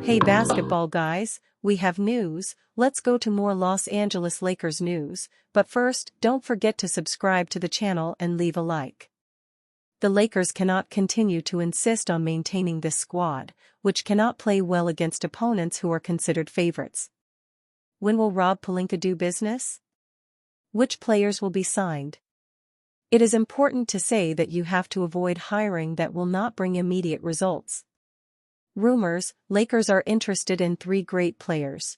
Hey basketball guys, we have news. Let's go to more Los Angeles Lakers news, but first, don't forget to subscribe to the channel and leave a like. The Lakers cannot continue to insist on maintaining this squad, which cannot play well against opponents who are considered favorites. When will Rob Pelinka do business? Which players will be signed? It is important to say that you have to avoid hiring that will not bring immediate results. Rumors: Lakers are interested in 3 great players.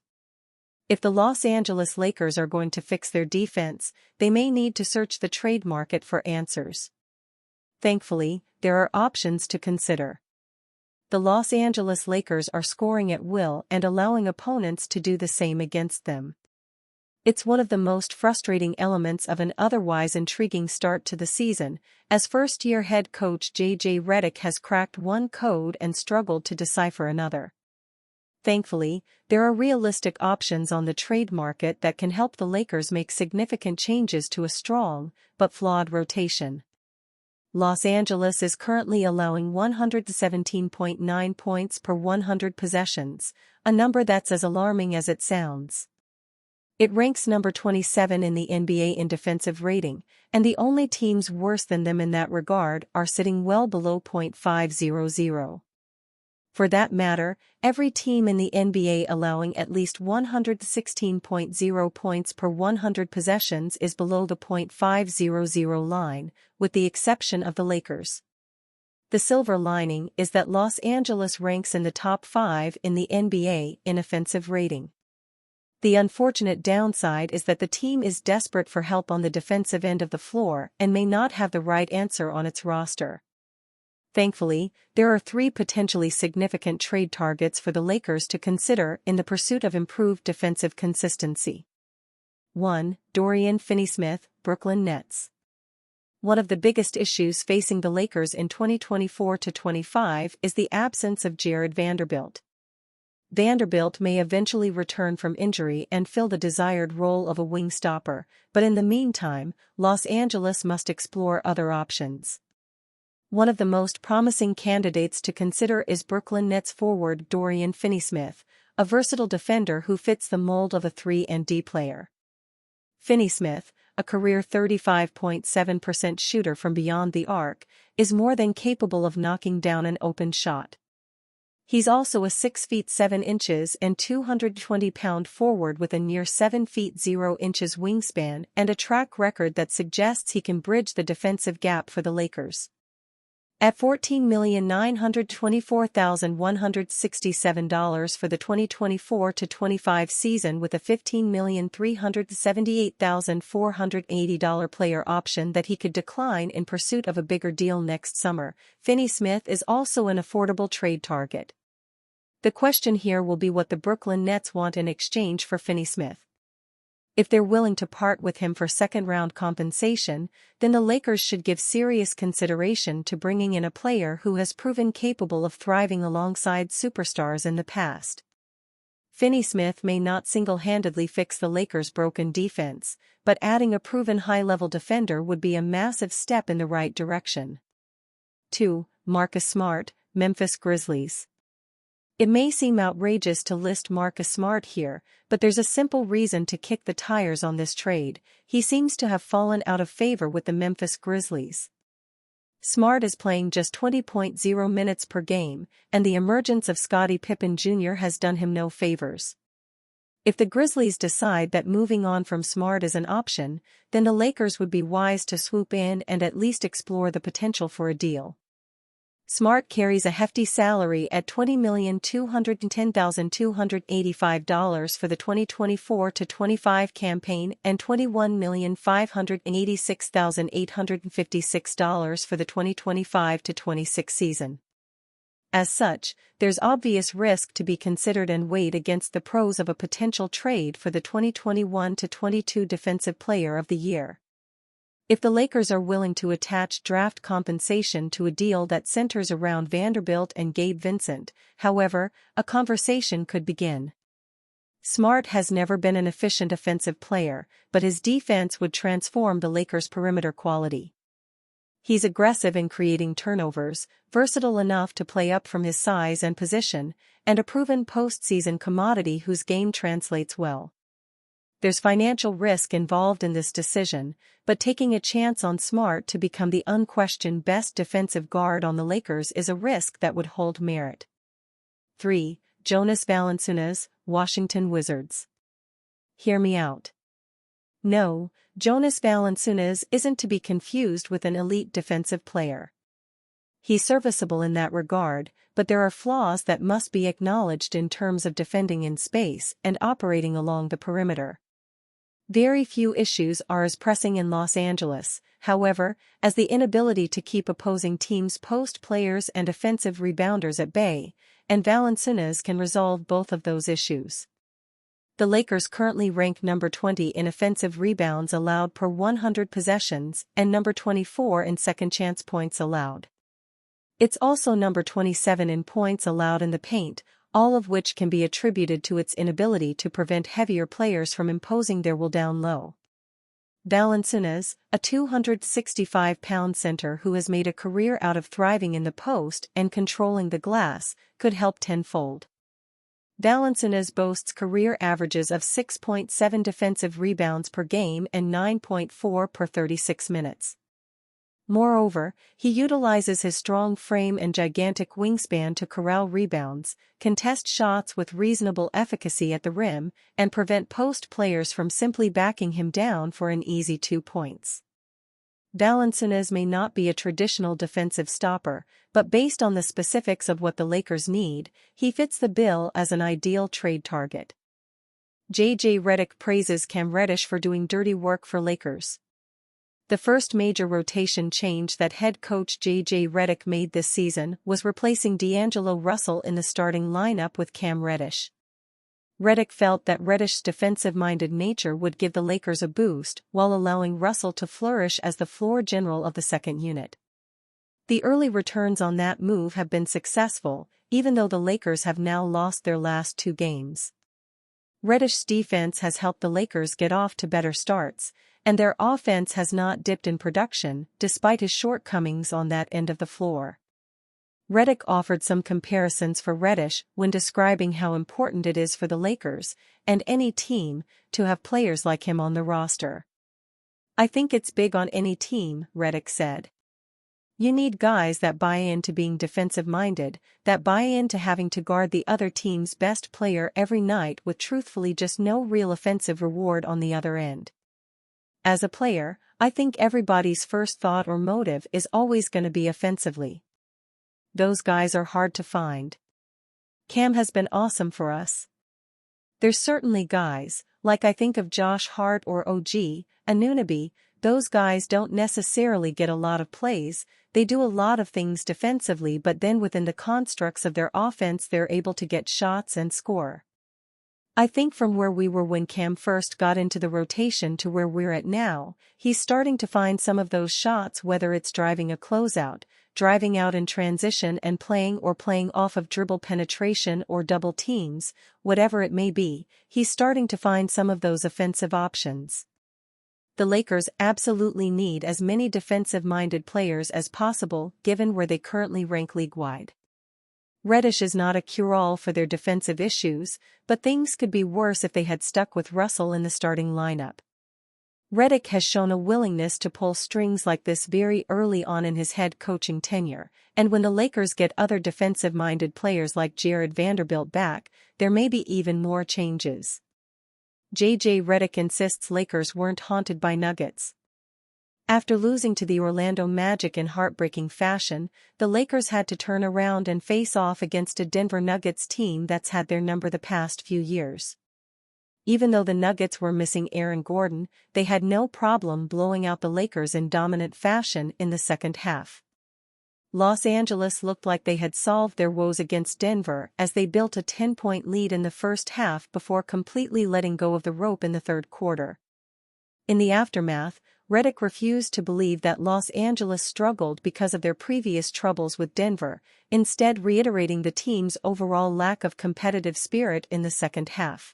If the Los Angeles Lakers are going to fix their defense, they may need to search the trade market for answers. Thankfully, there are options to consider. The Los Angeles Lakers are scoring at will and allowing opponents to do the same against them. It's one of the most frustrating elements of an otherwise intriguing start to the season, as first-year head coach J.J. Redick has cracked one code and struggled to decipher another. Thankfully, there are realistic options on the trade market that can help the Lakers make significant changes to a strong, but flawed rotation. Los Angeles is currently allowing 117.9 points per 100 possessions, a number that's as alarming as it sounds. It ranks number 27 in the NBA in defensive rating, and the only teams worse than them in that regard are sitting well below .500. For that matter, every team in the NBA allowing at least 116.0 points per 100 possessions is below the .500 line, with the exception of the Lakers. The silver lining is that Los Angeles ranks in the top 5 in the NBA in offensive rating. The unfortunate downside is that the team is desperate for help on the defensive end of the floor and may not have the right answer on its roster. Thankfully, there are 3 potentially significant trade targets for the Lakers to consider in the pursuit of improved defensive consistency. 1. Dorian Finney-Smith, Brooklyn Nets. One of the biggest issues facing the Lakers in 2024-25 is the absence of Jared Vanderbilt. Vanderbilt may eventually return from injury and fill the desired role of a wing stopper, but in the meantime, Los Angeles must explore other options. One of the most promising candidates to consider is Brooklyn Nets forward Dorian Finney-Smith, a versatile defender who fits the mold of a 3-and-D player. Finney-Smith, a career 35.7% shooter from beyond the arc, is more than capable of knocking down an open shot. He's also a 6 feet 7 inches and 220-pound forward with a near 7 feet 0 inches wingspan and a track record that suggests he can bridge the defensive gap for the Lakers. At $14,924,167 for the 2024-25 season with a $15,378,480 player option that he could decline in pursuit of a bigger deal next summer, Finney-Smith is also an affordable trade target. The question here will be what the Brooklyn Nets want in exchange for Finney-Smith. If they're willing to part with him for second-round compensation, then the Lakers should give serious consideration to bringing in a player who has proven capable of thriving alongside superstars in the past. Finney-Smith may not single-handedly fix the Lakers' broken defense, but adding a proven high-level defender would be a massive step in the right direction. 2. Marcus Smart, Memphis Grizzlies. It may seem outrageous to list Marcus Smart here, but there's a simple reason to kick the tires on this trade: he seems to have fallen out of favor with the Memphis Grizzlies. Smart is playing just 20.0 minutes per game, and the emergence of Scottie Pippen Jr. has done him no favors. If the Grizzlies decide that moving on from Smart is an option, then the Lakers would be wise to swoop in and at least explore the potential for a deal. Smart carries a hefty salary at $20,210,285 for the 2024-25 campaign and $21,586,856 for the 2025-26 season. As such, there's obvious risk to be considered and weighed against the pros of a potential trade for the 2021-22 Defensive Player of the Year. If the Lakers are willing to attach draft compensation to a deal that centers around Vanderbilt and Gabe Vincent, however, a conversation could begin. Smart has never been an efficient offensive player, but his defense would transform the Lakers' perimeter quality. He's aggressive in creating turnovers, versatile enough to play up from his size and position, and a proven postseason commodity whose game translates well. There's financial risk involved in this decision, but taking a chance on Smart to become the unquestioned best defensive guard on the Lakers is a risk that would hold merit. 3. Jonas Valanciunas, Washington Wizards. Hear me out. No, Jonas Valanciunas isn't to be confused with an elite defensive player. He's serviceable in that regard, but there are flaws that must be acknowledged in terms of defending in space and operating along the perimeter. Very few issues are as pressing in Los Angeles, however, as the inability to keep opposing teams' post players and offensive rebounders at bay, and Valanciunas can resolve both of those issues. The Lakers currently rank number 20 in offensive rebounds allowed per 100 possessions and number 24 in second-chance points allowed. It's also number 27 in points allowed in the paint, all of which can be attributed to its inability to prevent heavier players from imposing their will down low. Valanciunas, a 265-pound center who has made a career out of thriving in the post and controlling the glass, could help tenfold. Valanciunas boasts career averages of 6.7 defensive rebounds per game and 9.4 per 36 minutes. Moreover, he utilizes his strong frame and gigantic wingspan to corral rebounds, contest shots with reasonable efficacy at the rim, and prevent post players from simply backing him down for an easy 2 points. Valanciunas may not be a traditional defensive stopper, but based on the specifics of what the Lakers need, he fits the bill as an ideal trade target. J.J. Redick praises Cam Reddish for doing dirty work for Lakers. The first major rotation change that head coach J.J. Redick made this season was replacing D'Angelo Russell in the starting lineup with Cam Reddish. Redick felt that Reddish's defensive-minded nature would give the Lakers a boost while allowing Russell to flourish as the floor general of the second unit. The early returns on that move have been successful, even though the Lakers have now lost their last 2 games. Reddish's defense has helped the Lakers get off to better starts, and their offense has not dipped in production despite his shortcomings on that end of the floor. Redick offered some comparisons for Reddish when describing how important it is for the Lakers, and any team, to have players like him on the roster. "I think it's big on any team," Redick said. "You need guys that buy into being defensive-minded, that buy into having to guard the other team's best player every night with truthfully just no real offensive reward on the other end. As a player, I think everybody's first thought or motive is always going to be offensively. Those guys are hard to find. Cam has been awesome for us. There's certainly guys, like I think of Josh Hart or OG Anunoby, those guys don't necessarily get a lot of plays, they do a lot of things defensively, but then within the constructs of their offense they're able to get shots and score. I think from where we were when Cam first got into the rotation to where we're at now, he's starting to find some of those shots, whether it's driving a closeout, driving out in transition and playing off of dribble penetration or double teams, whatever it may be, he's starting to find some of those offensive options. The Lakers absolutely need as many defensive-minded players as possible given where they currently rank league-wide. Reddish is not a cure-all for their defensive issues, but things could be worse if they had stuck with Russell in the starting lineup. Redick has shown a willingness to pull strings like this very early on in his head coaching tenure, and when the Lakers get other defensive-minded players like Jared Vanderbilt back, there may be even more changes. J.J. Redick insists Lakers weren't haunted by Nuggets. After losing to the Orlando Magic in heartbreaking fashion, the Lakers had to turn around and face off against a Denver Nuggets team that's had their number the past few years. Even though the Nuggets were missing Aaron Gordon, they had no problem blowing out the Lakers in dominant fashion in the second half. Los Angeles looked like they had solved their woes against Denver as they built a 10-point lead in the first half before completely letting go of the rope in the third quarter. In the aftermath, Redick refused to believe that Los Angeles struggled because of their previous troubles with Denver, instead reiterating the team's overall lack of competitive spirit in the second half.